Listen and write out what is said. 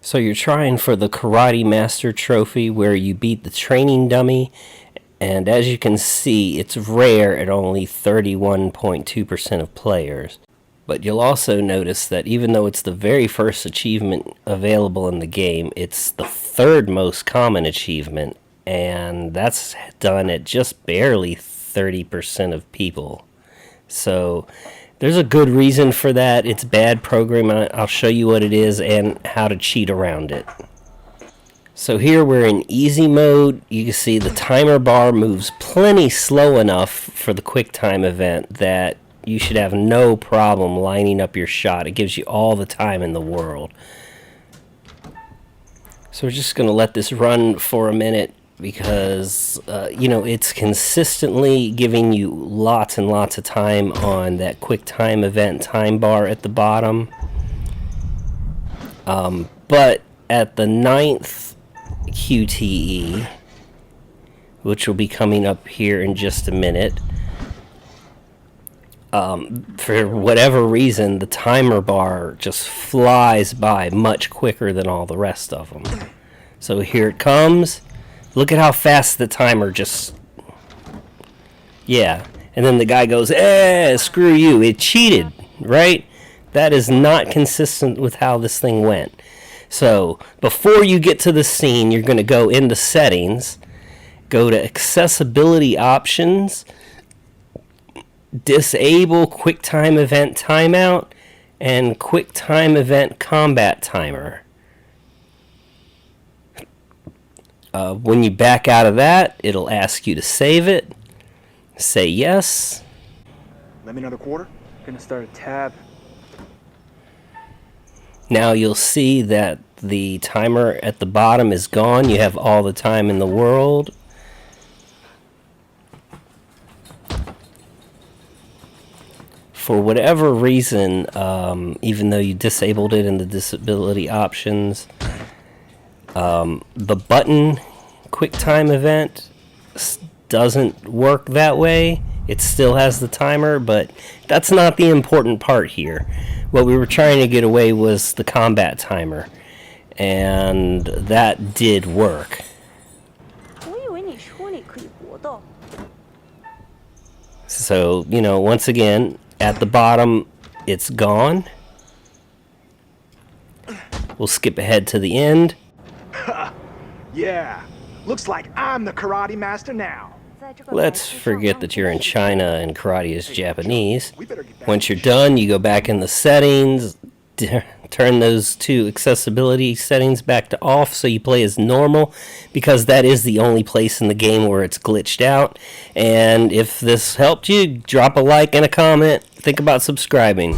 So you're trying for the Karate Master Trophy where you beat the training dummy, and as you can see, it's rare at only 31.2% of players. But you'll also notice that even though it's the very first achievement available in the game, it's the third most common achievement, and that's done at just barely 30% of people. So there's a good reason for that. It's bad programming. I'll show you what it is and how to cheat around it. So here we're in easy mode. You can see the timer bar moves plenty slow enough for the quick time event that you should have no problem lining up your shot. It gives you all the time in the world. So we're just going to let this run for a minute because, it's consistently giving you lots and lots of time on that quick time event time bar at the bottom. But at the 9th QTE, which will be coming up here in just a minute, for whatever reason, the timer bar just flies by much quicker than all the rest of them. So here it comes. Look at how fast the timer just... Yeah. And then the guy goes, screw you. It cheated, right? That is not consistent with how this thing went. So before you get to the scene, you're going to go into settings, go to accessibility options, disable QuickTime Event Timeout, and QuickTime Event Combat Timer. When you back out of that, it'll ask you to save it. Say yes. Let me know the quarter. Gonna start a tab. Now you'll see that the timer at the bottom is gone. You have all the time in the world. For whatever reason, even though you disabled it in the disability options, the button QuickTime event doesn't work that way. It still has the timer, but that's not the important part here. What we were trying to get away was the combat timer, and that did work. So, once again, at the bottom, it's gone. We'll skip ahead to the end. Yeah, looks like I'm the karate master now. Let's forget that you're in China and karate is Japanese. Once you're done, you go back in the settings, turn those two accessibility settings back to off so you play as normal, because that is the only place in the game where it's glitched out. And if this helped you, drop a like and a comment. Think about subscribing.